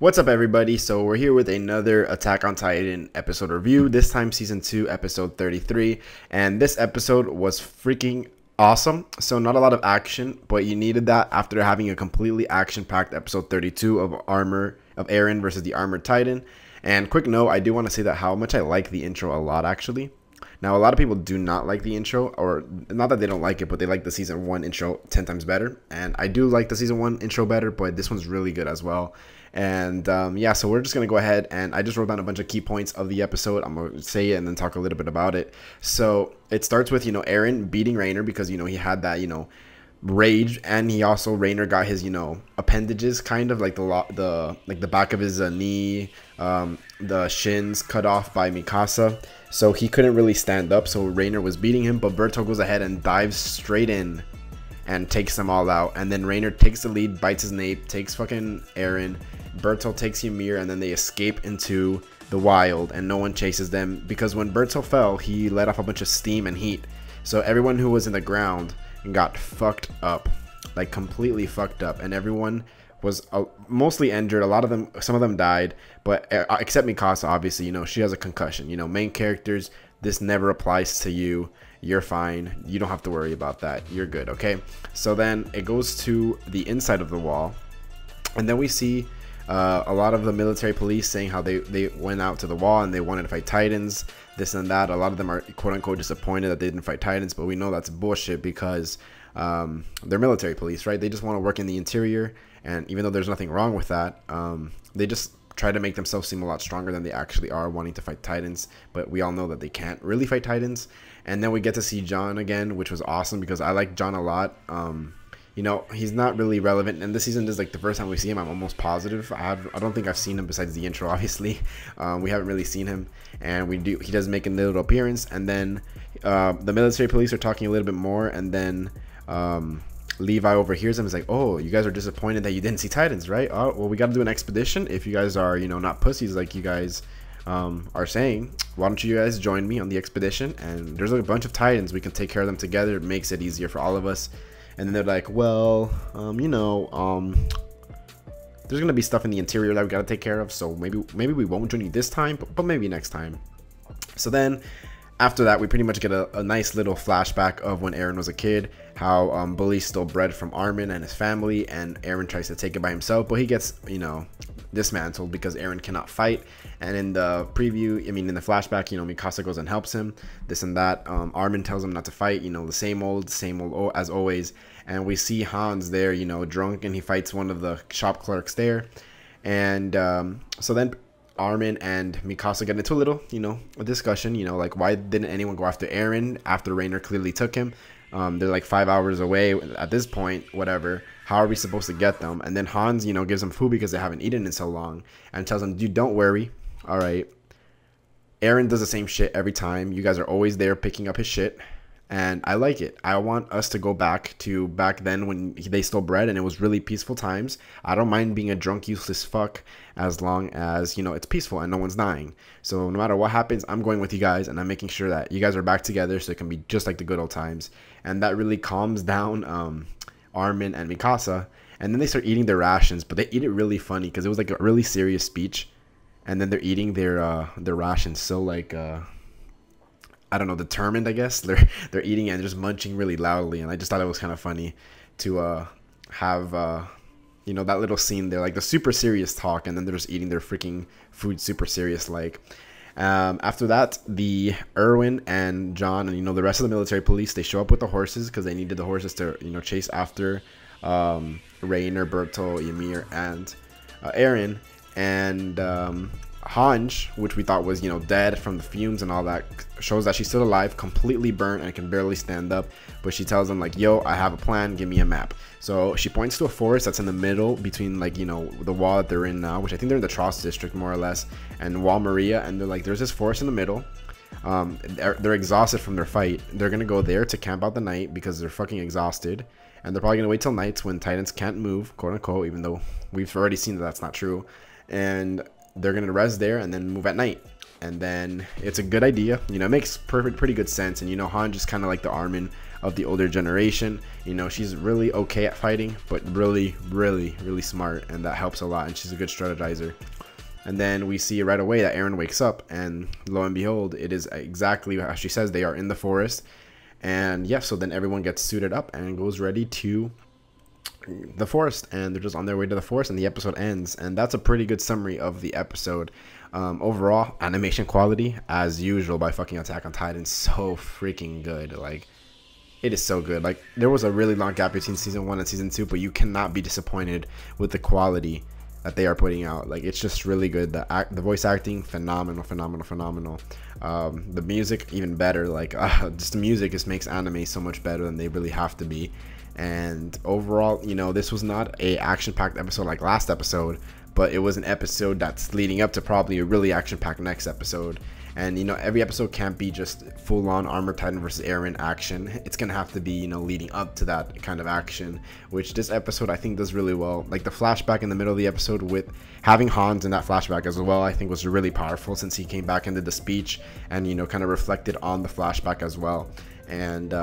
What's up, everybody? So we're here with another Attack on Titan episode review, this time season 2 episode 33, and this episode was freaking awesome. So not a lot of action, but you needed that after having a completely action-packed episode 32 of Eren versus the Armored Titan. And quick note, I do want to say that how much I like the intro a lot, actually. Now, a lot of people do not like the intro, or not that they don't like it, but they like the season 1 intro 10 times better. And I do like the season 1 intro better, but this one's really good as well. And yeah, so we're just going to go ahead, and I just wrote down a bunch of key points of the episode. I'm going to say it and then talk a little bit about it. So it starts with, Eren beating Reiner because, he had that, rage, and he also, Reiner got his, appendages, kind of like the back of his knee, the shins cut off by Mikasa. So he couldn't really stand up, so Reiner was beating him, but Berto goes ahead and dives straight in and takes them all out. And then Reiner takes the lead, bites his nape, takes fucking Eren. Berto takes Ymir, and then they escape into the wild, and no one chases them because when Berto fell, he let off a bunch of steam and heat. So everyone who was in the ground got fucked up, like completely fucked up, and everyone was mostly injured. A lot of them, some of them died, but except Mikasa, obviously, she has a concussion. Main characters, this never applies to you. You're fine. You don't have to worry about that. You're good, okay? So then it goes to the inside of the wall, and then we see a lot of the military police saying how they went out to the wall and they wanted to fight Titans, this and that. A lot of them are quote-unquote disappointed that they didn't fight Titans, but we know that's bullshit because they're military police, right? They just want to work in the interior, and even though there's nothing wrong with that, they just try to make themselves seem a lot stronger than they actually are, wanting to fight Titans, but we all know that they can't really fight Titans. And then we get to see John again, which was awesome because I like John a lot. He's not really relevant, and this season is like the first time we see him. I'm almost positive. I don't think I've seen him besides the intro, obviously. We haven't really seen him, and he does make a little appearance. And then the military police are talking a little bit more, and then Levi overhears him. He's like, "Oh, you guys are disappointed that you didn't see Titans, right? Oh, well, we got to do an expedition. If you guys are, not pussies like you guys are saying, why don't you guys join me on the expedition? And there's like a bunch of Titans. We can take care of them together. It makes it easier for all of us." And then they're like, "Well, there's gonna be stuff in the interior that we gotta take care of. So maybe we won't join you this time, but maybe next time." So then, after that, we pretty much get a nice little flashback of when Eren was a kid, how Bully stole bread from Armin and his family, and Eren tries to take it by himself, but he gets, dismantled because Eren cannot fight. And in the preview, in the flashback, Mikasa goes and helps him, this and that. Armin tells him not to fight, the same old as always. And we see Hans there, drunk, and he fights one of the shop clerks there. And so then Armin and Mikasa get into a little, a discussion, like why didn't anyone go after Eren after Reiner clearly took him? They're like 5 hours away at this point, whatever. How are we supposed to get them? And then Hans, gives them food because they haven't eaten in so long, and tells them, "Dude, don't worry. All right. Eren does the same shit every time. You guys are always there picking up his shit. And I like it. I want us to go back to back then when they stole bread and it was really peaceful times. I don't mind being a drunk, useless fuck as long as, it's peaceful and no one's dying. So no matter what happens, I'm going with you guys, and I'm making sure that you guys are back together so it can be just like the good old times." And that really calms down Armin and Mikasa. And then they start eating their rations, but they eat it really funny because it was like a really serious speech. And then they're eating their rations so like I don't know, determined, I guess. They're eating and just munching really loudly, and I just thought it was kind of funny to have that little scene there, like the super serious talk, and then they're just eating their freaking food super serious like. After that, the Erwin and John and the rest of the military police, they show up with the horses because they needed the horses to chase after Reiner, Berto, Ymir, and Eren. And Hanj, which we thought was dead from the fumes and all that, shows that she's still alive, completely burnt, and can barely stand up. But she tells them like, "Yo, I have a plan, give me a map." So she points to a forest that's in the middle between like the wall that they're in now, which I think they're in the Trost district more or less, and Wall Maria. And they're like, there's this forest in the middle. They're exhausted from their fight. They're gonna go there to camp out the night because they're fucking exhausted, and they're probably gonna wait till nights when Titans can't move, quote unquote, even though we've already seen that that's not true. And they're gonna rest there and then move at night. And then it's a good idea, it makes pretty good sense. And Han just kind of like the Armin of the older generation. You know, she's really okay at fighting, but really, really, really smart, and that helps a lot, and she's a good strategizer. And then we see right away that Eren wakes up, and lo and behold, it is exactly as she says. They are in the forest, and yeah, so then everyone gets suited up and goes ready to the forest, and they're just on their way to the forest, and the episode ends. And that's a pretty good summary of the episode. Overall, animation quality, as usual, by fucking Attack on Titan, so freaking good. Like, it is so good. Like, there was a really long gap between season 1 and season 2, but you cannot be disappointed with the quality that they are putting out. Like, it's just really good. The voice acting, phenomenal. The music, even better. Like, just the music just makes anime so much better than they really have to be. And overall, you know, this was not a action-packed episode like last episode, but it was an episode that's leading up to probably a really action-packed next episode. And, you know, every episode can't be just full-on Armored Titan versus Eren action. It's gonna have to be, you know, leading up to that kind of action, which this episode I think does really well. Like, the flashback in the middle of the episode with having Hans in that flashback as well, I think was really powerful, since he came back and did the speech and, you know, kind of reflected on the flashback as well. And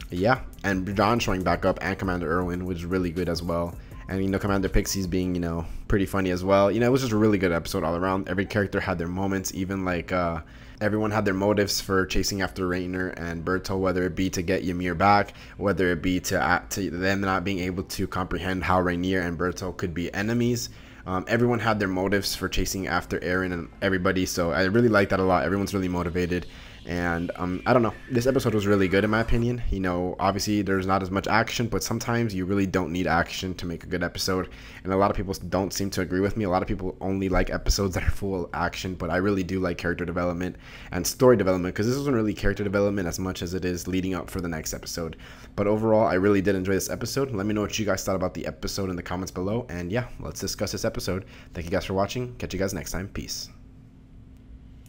yeah, and John showing back up, and Commander Erwin was really good as well. And, you know, Commander Pixie's being, you know, pretty funny as well. You know, it was just a really good episode all around. Every character had their moments, even like everyone had their motives for chasing after Rainer and Berto, whether it be to get Ymir back, whether it be to them not being able to comprehend how Rainier and Berto could be enemies. Everyone had their motives for chasing after Eren and everybody, so I really like that a lot. Everyone's really motivated. And I don't know, this episode was really good in my opinion. You know, obviously there's not as much action, but sometimes you really don't need action to make a good episode, and a lot of people don't seem to agree with me. A lot of people only like episodes that are full of action, but I really do like character development and story development, because this wasn't really character development as much as it is leading up for the next episode. But overall, I really did enjoy this episode. Let me know what you guys thought about the episode in the comments below, and yeah, let's discuss this episode. Thank you guys for watching. Catch you guys next time. Peace.